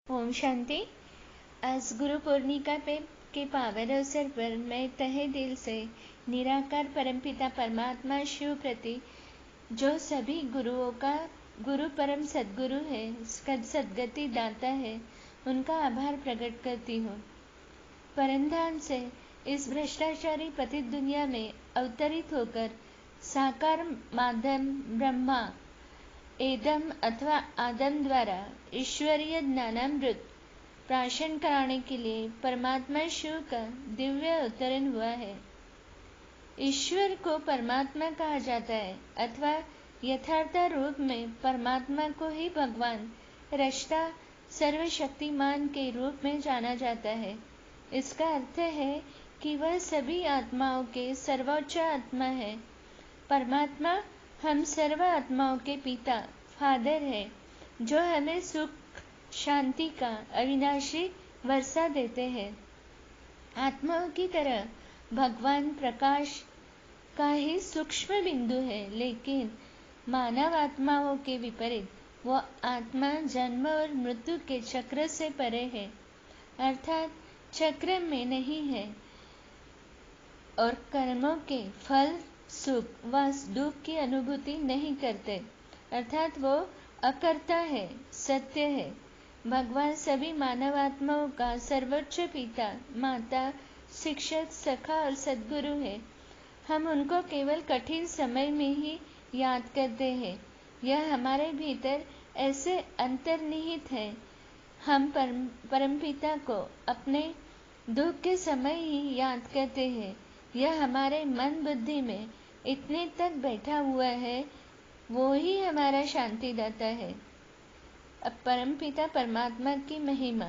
ओम शांति। आज गुरु पूर्णिमा के पावन अवसर पर मैं तहे दिल से निराकार परमपिता परमात्मा शिव प्रति, जो सभी गुरुओं का गुरु परम सद्गुरु है, सद्गति दाता है, उनका आभार प्रकट करती हूँ। परमधाम से इस भ्रष्टाचारी पतित दुनिया में अवतरित होकर साकार माध्यम ब्रह्मा एदम अथवा आदम द्वारा ईश्वरीय ज्ञानामृत प्राशन कराने के लिए परमात्मा शिव का दिव्य अवतरण हुआ है। ईश्वर को परमात्मा कहा जाता है अथवा यथार्थ रूप में परमात्मा को ही भगवान रष्टा सर्वशक्तिमान के रूप में जाना जाता है। इसका अर्थ है कि वह सभी आत्माओं के सर्वोच्च आत्मा है। परमात्मा हम सर्व आत्माओं के पिता फादर है, जो हमें सुख शांति का अविनाशी वर्षा देते हैं। आत्माओं की तरह भगवान प्रकाश का ही सूक्ष्म बिंदु है, लेकिन मानव आत्माओं के विपरीत वो आत्मा जन्म और मृत्यु के चक्र से परे है, अर्थात चक्र में नहीं है और कर्मों के फल सुख व दुख की अनुभूति नहीं करते, अर्थात वो अकर्ता है, सत्य है। भगवान सभी मानव आत्माओं का सर्वोच्च पिता माता शिक्षक सखा और सद्गुरु है। हम उनको केवल कठिन समय में ही याद करते हैं। यह हमारे भीतर ऐसे अंतर्निहित है। हम परमपिता को अपने दुख के समय ही याद करते हैं। यह हमारे मन बुद्धि में इतने तक बैठा हुआ है, वो ही हमारा शांतिदाता है। अब परमपिता परमात्मा की महिमा।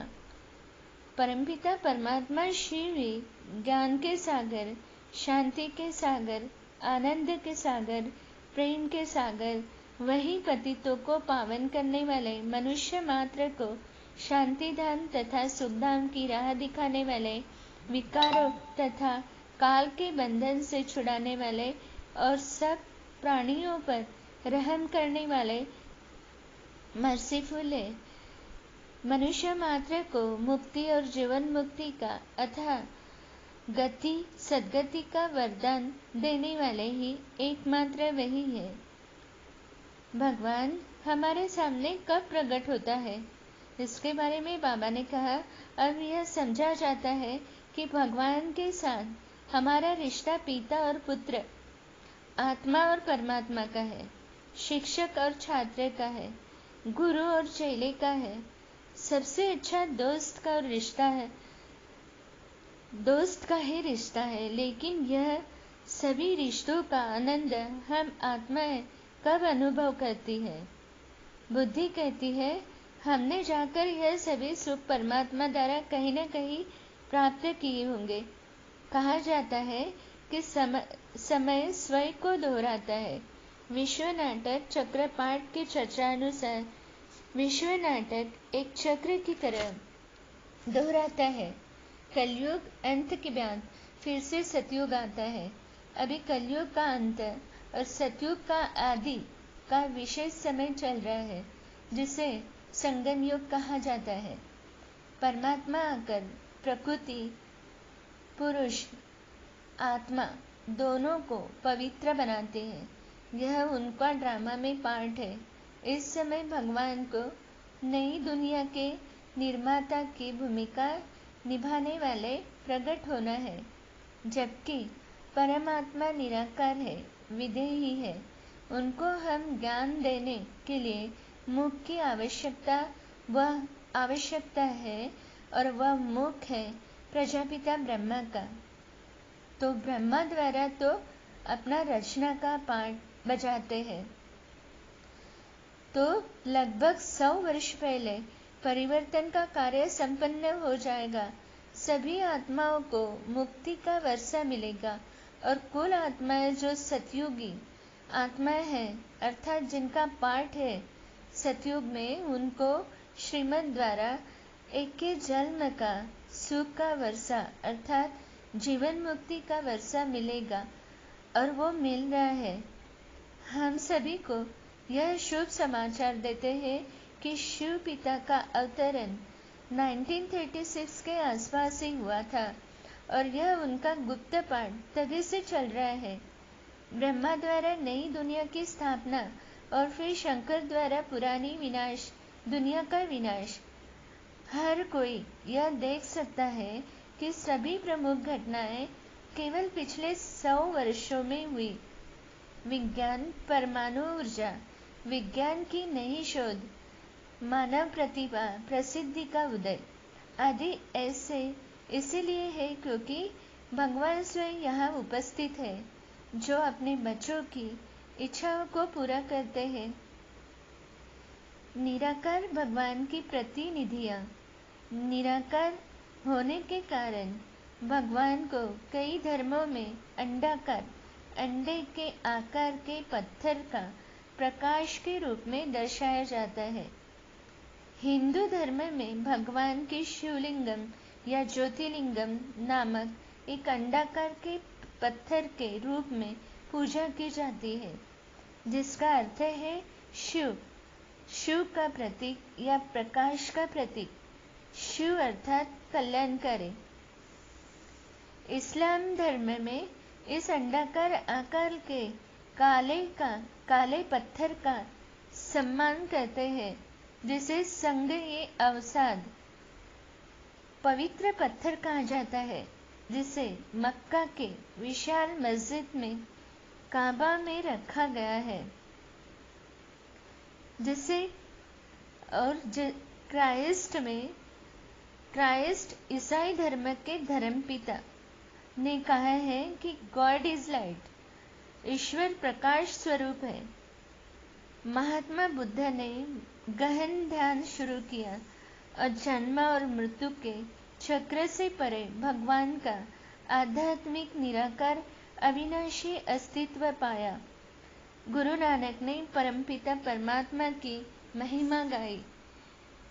परमपिता परमात्मा शिव ही ज्ञान के सागर, शांति के सागर, आनंद के सागर, प्रेम के सागर, वही पतितों को पावन करने वाले, मनुष्य मात्र को शांतिधाम तथा सुखधाम की राह दिखाने वाले, विकारों तथा काल के बंधन से छुड़ाने वाले और सब प्राणियों पर रहम करने वाले मर्सीफुल है। मनुष्य मात्र को मुक्ति और जीवन मुक्ति का अथवा गति सद्गति का वरदान देने वाले ही एकमात्र वही है। भगवान हमारे सामने कब प्रकट होता है, इसके बारे में बाबा ने कहा, अब यह समझा जाता है कि भगवान के साथ हमारा रिश्ता पिता और पुत्र, आत्मा और परमात्मा का है, शिक्षक और छात्र का है, गुरु और चेले का है। सबसे अच्छा दोस्त का रिश्ता है, दोस्त का ही रिश्ता है। लेकिन यह सभी रिश्तों का आनंद हम आत्माएं कब अनुभव करती है? बुद्धि कहती है हमने जाकर यह सभी सुख परमात्मा द्वारा कहीं न कहीं प्राप्त किए होंगे। कहा जाता है कि समय स्वयं को दोहराता है। विश्व नाटक चक्रपाठ की चर्चा अनुसार विश्व नाटक एक चक्र की तरह दोहराता है। कलयुग अंत के बाद फिर से सतयुग आता है। अभी कलयुग का अंत और सतयुग का आदि का विशेष समय चल रहा है, जिसे संगम युग कहा जाता है। परमात्मा आकर प्रकृति, पुरुष, आत्मा दोनों को पवित्र बनाते हैं। यह उनका ड्रामा में पार्ट है। इस समय भगवान को नई दुनिया के निर्माता की भूमिका निभाने वाले प्रकट होना है, जबकि परमात्मा निराकार है, विदेही है। उनको हम ज्ञान देने के लिए मुख की आवश्यकता है और वह मुख है प्रजापिता ब्रह्मा का। तो ब्रह्मा द्वारा तो अपना रचना का पाठ बजाते हैं। तो लगभग 100 वर्ष पहले परिवर्तन का कार्य संपन्न हो जाएगा। सभी आत्माओं को मुक्ति का वर्षा मिलेगा और कुल आत्माएं जो सतयुगी आत्माएं हैं, अर्थात जिनका पाठ है सतयुग में, उनको श्रीमद् द्वारा एक जन्म का सुख का वर्षा अर्थात जीवन मुक्ति का वर्षा मिलेगा और वो मिल रहा है। हम सभी को यह शुभ समाचार देते हैं कि शिव पिता का अवतरण 1936 के आसपास ही हुआ था और यह उनका गुप्त पाठ तभी से चल रहा है। ब्रह्मा द्वारा नई दुनिया की स्थापना और फिर शंकर द्वारा पुरानी विनाश, दुनिया का विनाश। हर कोई यह देख सकता है कि सभी प्रमुख घटनाएं केवल पिछले 100 वर्षों में हुई। विज्ञान, परमाणु ऊर्जा, विज्ञान की नई शोध, मानव प्रतिभा, प्रसिद्धि का उदय आदि ऐसे इसलिए है क्योंकि भगवान स्वयं यहाँ उपस्थित है, जो अपने बच्चों की इच्छाओं को पूरा करते हैं। निराकार भगवान की प्रतिनिधियां। निराकार होने के कारण भगवान को कई धर्मों में अंडाकार, अंडे के आकार के पत्थर का प्रकाश के रूप में दर्शाया जाता है। हिंदू धर्म में भगवान की शिवलिंगम या ज्योतिर्लिंगम नामक एक अंडाकार के पत्थर के रूप में पूजा की जाती है, जिसका अर्थ है शिव, शिव का प्रतीक या प्रकाश का प्रतीक। शिव अर्थात कल्याणकारी। इस्लाम धर्म में इस अंडाकार आकार के काले पत्थर का सम्मान करते हैं, जिसे संग-ए-अवसाद पवित्र पत्थर कहा जाता है, जिसे मक्का के विशाल मस्जिद में काबा में रखा गया है। जिसे और क्राइस्ट ईसाई धर्म के धर्मपिता ने कहा है कि गॉड इज लाइट, ईश्वर प्रकाश स्वरूप है। महात्मा बुद्ध ने गहन ध्यान शुरू किया और जन्म और मृत्यु के चक्र से परे भगवान का आध्यात्मिक निराकार अविनाशी अस्तित्व पाया। गुरु नानक ने परमपिता परमात्मा की महिमा गाई।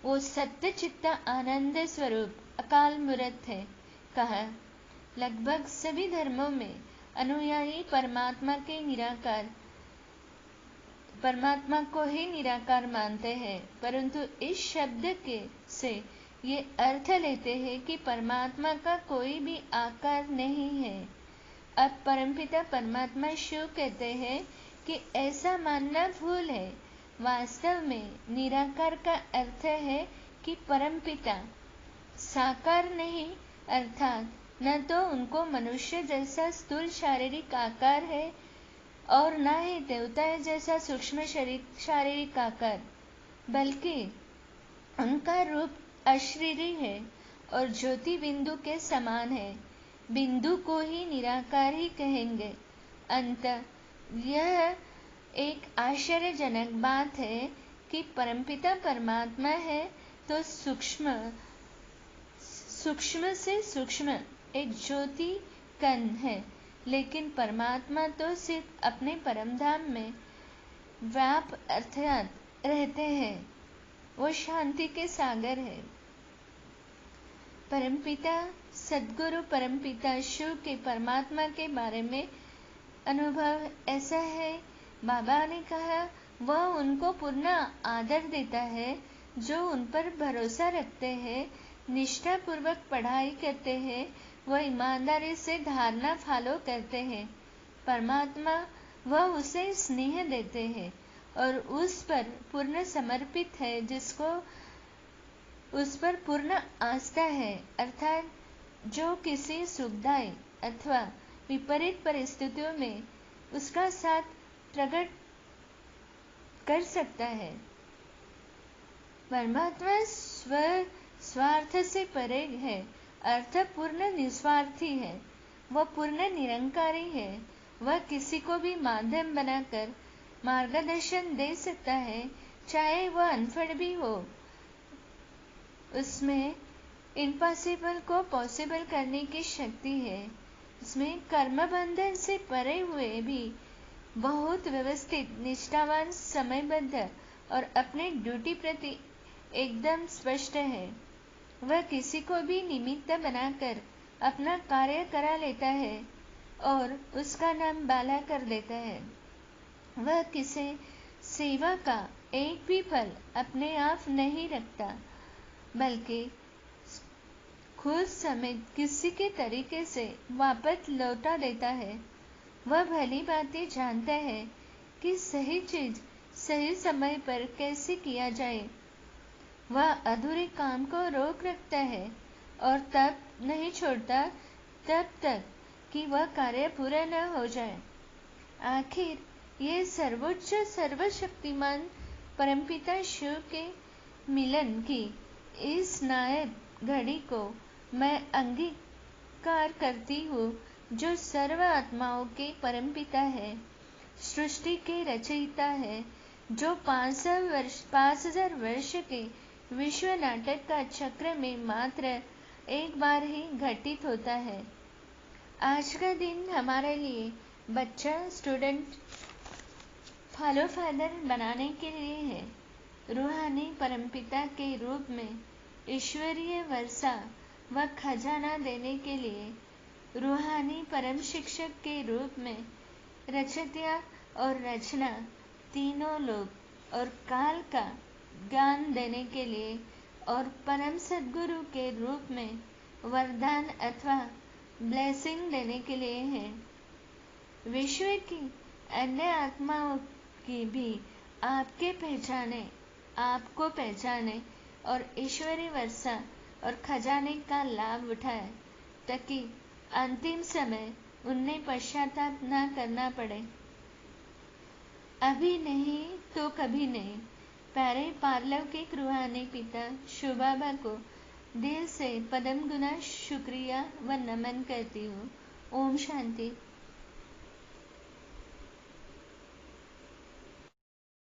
वो सत्य चित्त आनंद स्वरूप अकाल मूर्त है। कहा, लगभग सभी धर्मों में अनुयायी परमात्मा को ही निराकार मानते हैं, परंतु इस शब्द से ये अर्थ लेते हैं कि परमात्मा का कोई भी आकार नहीं है। अब परमपिता परमात्मा शिव कहते हैं कि ऐसा मानना भूल है। वास्तव में निराकार का अर्थ है कि परमपिता साकार नहीं, अर्थात न तो उनको मनुष्य जैसा स्थूल शारीरिक आकार है और न ही देवता जैसा सूक्ष्म शारीरिक आकार, बल्कि उनका रूप अशरीरी है और ज्योति बिंदु के समान है। बिंदु को ही निराकार ही कहेंगे। अंततः यह एक आश्चर्यजनक बात है कि परमपिता परमात्मा है तो सूक्ष्म से सूक्ष्म एक ज्योति कण है, लेकिन परमात्मा तो सिर्फ अपने परमधाम में व्याप अर्थात रहते हैं। वो शांति के सागर है। परमपिता सद्गुरु परमपिता शिव के परमात्मा के बारे में अनुभव ऐसा है। बाबा ने कहा, वह उनको पूर्ण आदर देता है जो उन पर भरोसा रखते हैं, निष्ठापूर्वक पढ़ाई करते हैं, वह ईमानदारी से धारणा फॉलो करते हैं। परमात्मा वह उसे स्नेह देते हैं और उस पर पूर्ण समर्पित है, जिसको उस पर पूर्ण आस्था है, अर्थात जो किसी सुखदायी अथवा विपरीत परिस्थितियों में उसका साथ प्रकट कर सकता है। परमात्मा स्वार्थ से परे है, अर्थ पूर्ण निस्वार्थी है। वह पूर्ण निरंकारी है। वह किसी को भी माध्यम बनाकर मार्गदर्शन दे सकता है, चाहे वह अनपढ़ भी हो। उसमें इम्पॉसिबल को पॉसिबल करने की शक्ति है। उसमें कर्म बंधन से परे हुए भी बहुत व्यवस्थित, निष्ठावान, समयबद्ध और अपने ड्यूटी प्रति एकदम स्पष्ट है। वह किसी को भी निमित्त बनाकर अपना कार्य करा लेता है और उसका नाम बाला कर देता है। वह किसी सेवा का एक भी फल अपने आप नहीं रखता, बल्कि खुद समेत किसी के तरीके से वापस लौटा देता है। वह भली बातें जानता है कि सही चीज सही समय पर कैसे किया जाए। वह अधूरे काम को रोक रखता है और तब नहीं छोड़ता तब तक कि वह कार्य पूरा न हो जाए। आखिर ये सर्वोच्च सर्वशक्तिमान परमपिता शिव के मिलन की इस नायब घड़ी को मैं अंगीकार करती हूँ, जो सर्व आत्माओं के परमपिता है, सृष्टि के रचयिता है, जो 5000 वर्ष के विश्व नाटक का चक्र में मात्र एक बार ही घटित होता है। आज का दिन हमारे लिए बच्चा स्टूडेंट फॉलो फादर बनाने के लिए है। रूहानी परमपिता के रूप में ईश्वरीय वर्षा व खजाना देने के लिए, रूहानी परम शिक्षक के रूप में रचयिता और रचना तीनों लोक और काल का ज्ञान देने के लिए, और परम सद्गुरु के रूप में वरदान अथवा ब्लेसिंग देने के लिए है। विश्व की अन्य आत्माओं की भी आपको पहचाने और ईश्वरी वर्षा और खजाने का लाभ उठाए, ताकि अंतिम समय उन्हें पश्चाताप न करना पड़े। अभी नहीं तो कभी नहीं। प्यारे पारलौकिक रूहानी पिता शिव बाबा को दिल से पदम गुना शुक्रिया व नमन करती हूँ। ओम शांति।